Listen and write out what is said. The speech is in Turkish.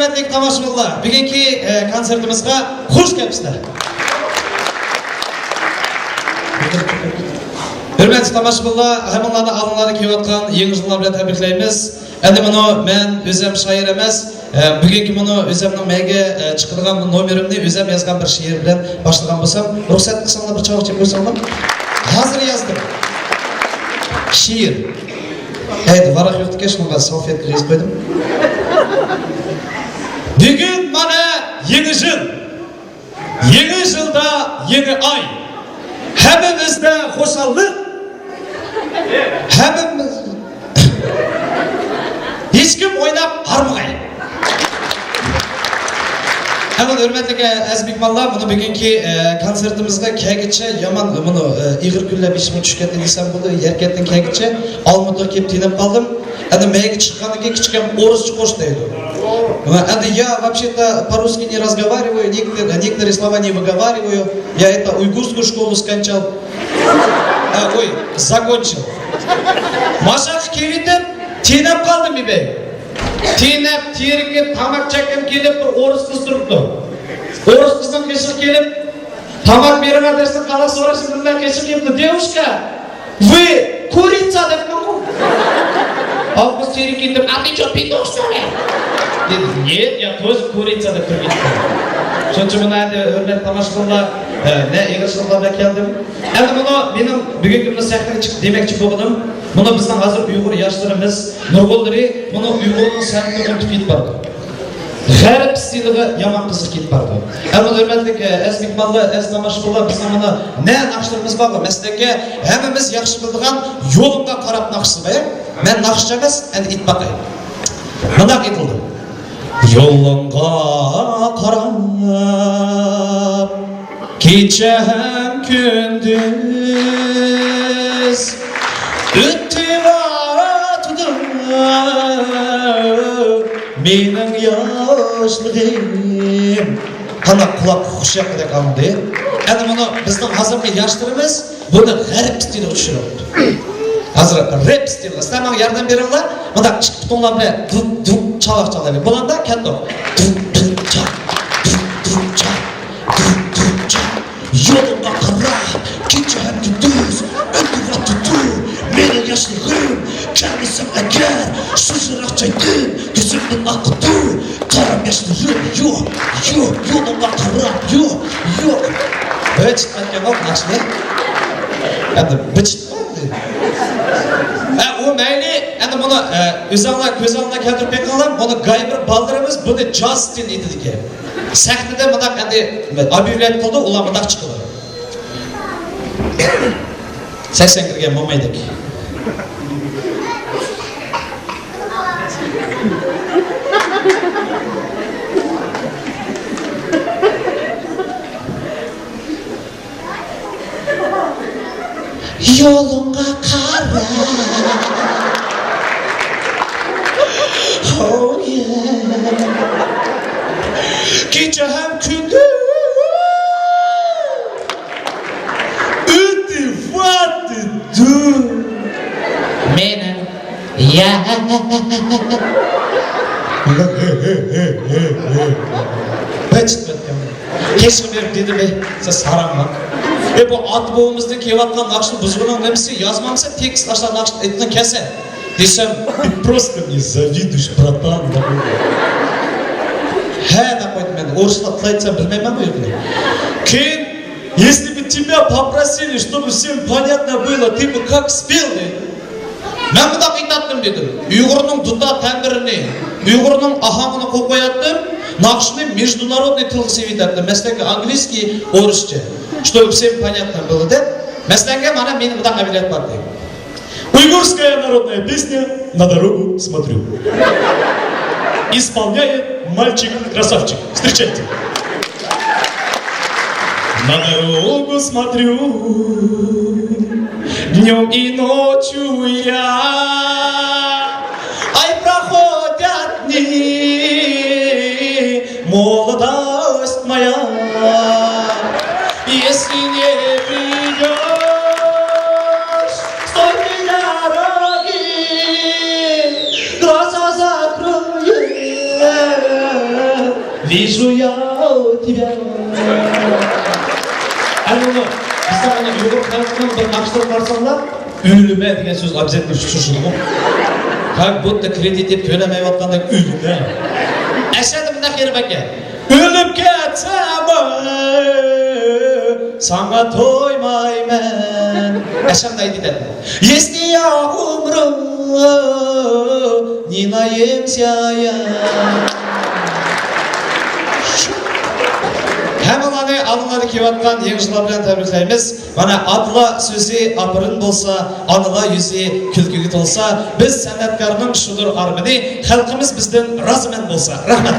hürmetlik tomoshabinlar, bugungi konsertimizga xush kelibsizlar. Hürmetli tomoshabinlar, hammalarni oldinlari kelayotgan yangi yillar bilan tabriklaymiz. Endi buni men o'zim shoir emas, bugungi buni o'zimning mayga chiqargan bu nomerimni o'zim yozgan bir she'r bilan boshlagan bo'lsam, ruxsat qilsanglar bir chovoq chek qo'ysanglar. Hozir yozdim. She'r. Varaq yo'qdiki, shunga salfetka yozib qo'ydim. Bugun mana yangi yil. Yangi yilda yangi oy. Hammamizda xo'shallik. Hammamiz hech kim o'ynab harmag'ay. Hemen hürmetli azbikmanlar, bunu bugungi konsertimizga kelgicha yomon buni ig'ir kunlar beshim tushganda desam bo'ldi, yerkatdan kelgicha Olmaotaga kelib tinib qoldim. Endi mayga chiqqanidan keyin kichkina o'rischa qo'sh deydi. Endi я вообще-то по-русски не разговариваю, некоторые слова не выговариваю. Я это уйгурскую школу скончал. Ой, закончил. Машaq keldim, tinib qoldim ibe. Tinib, terikib, tamak chakib kelib bir o'ris qiz turibdi. O'ris qizning qishi kelib, tamak berma dersin, qala so'rashim bilan qishi kelibdi. Девушка, вы курица debman. Avqus terik ketib, "А ты что, петух, что ли?" Dedi, "Нет, я тоже курица" deb turib ketdi. Shuning uchun endi hurmatli tomoshabinlar, ne eg'ishlarga keldim. Endi buni mening bugungi kunda sahnaga chiqib demoqchi bo'ldim. Buni bizning hozir Uyg'ur yoshlarimiz Nurg'uldiri buni Uyg'urning san'atini unutib ketib bordi. G'arb stiliga yomon qiziq ketib bordi. Endi hurmatli azbikmanlar, tomoshabinlar, bizning mana ne naqshlarimiz bor, masalan, hammamiz yaxshi biladigan yo'limga qarab naqshsi bor. Men naqshchi emas, endi it baqay. Bunday aytildi. Yolunga qarab kecha ham kunduz o'tib o'tdi mening yoshligim. Qana quloq xushyoqdek oldi. Endi buni bizning hozirgi yoshlarimiz buni g'arb stiliga tushiribdi. Hazır rap stili. Sizler yardım verirler. Bunda çık butonlar bile dum çalak çalak. Bulanda kendi o. Dum çak. Dum çak. Dum çak. Yolunda kara. Gece hem gündüz. Ödüva tutu. Benim yaşlığım. Kendisem eğer. Sızırak çaydın. Gözümün akıtı. Karam yaşlığım. Yok. Yok. Yolunda kara. Yok. Yok. Evet çıkmak yok. Nasıl? Yani bıçık. O mayli, endi buni o'zinglar ko'z oldingga keltirib qo'yganlar, buni gaybir ballarimiz buni jaz stil edi ekan. Sahnada bunday endi ob'yavlat qildi, ular bunday chiqdi. 80 kirgan bo'lmaydi. Yolunga qara. Oh yeah. Kecha ham kunduz. O'tib o'tdi. Meni ya. Bechitdim. Kesin berib dedi be, siz saramman. Bu at boğumuzda kevatlan nakşını buzgunun nemisi yazmamsa tekst aşağı nakşını etini kese. Desem, просто не завидуешь, братан. Да koydum ben, orışla atlayıtsam bilmem mi öyle? Кен, если бы тебя попросили, чтобы всем понятно было, ты бы как спел, ben bu da kıytattım dedim. Uygur'un duta tembirini, Uygur'un ahamını koyattım, nakşını международный тыл seviyetlerdi. Mesela английский, орысча. Чтобы всем понятно было, да? Mesela mana benim burada кабилет var diye. Уйгурская народная песня «На дорогу смотрю». Исполняет мальчик-красавчик. Встречайте. На дорогу смотрю, днем и ночью я, ай проходят дни, молодость моя. Если не придешь, стой меня, дороги, глаза закрой. вижу я тебя. Әнені, бізде ғана үйгір халқының бір нақшылық барсаңда, өліме деген сөз обязательно шушылы ғой. Как будто кредит деп төлемей отқанда өліме. Әшәді мұнда қері бәке. Өліп кетсем саңа тоймаймен. Әшәмді айтты. Если я умру, не наемся я. Həmələni anıları kevatқан ең жылабыран тәбірлейміз. Мана атла сөзі апырын болса, аныла yüzі күлкігі толса, біз сәнәткарының шудыр армыны, халқымыз біздің разымен болса. Рахмет.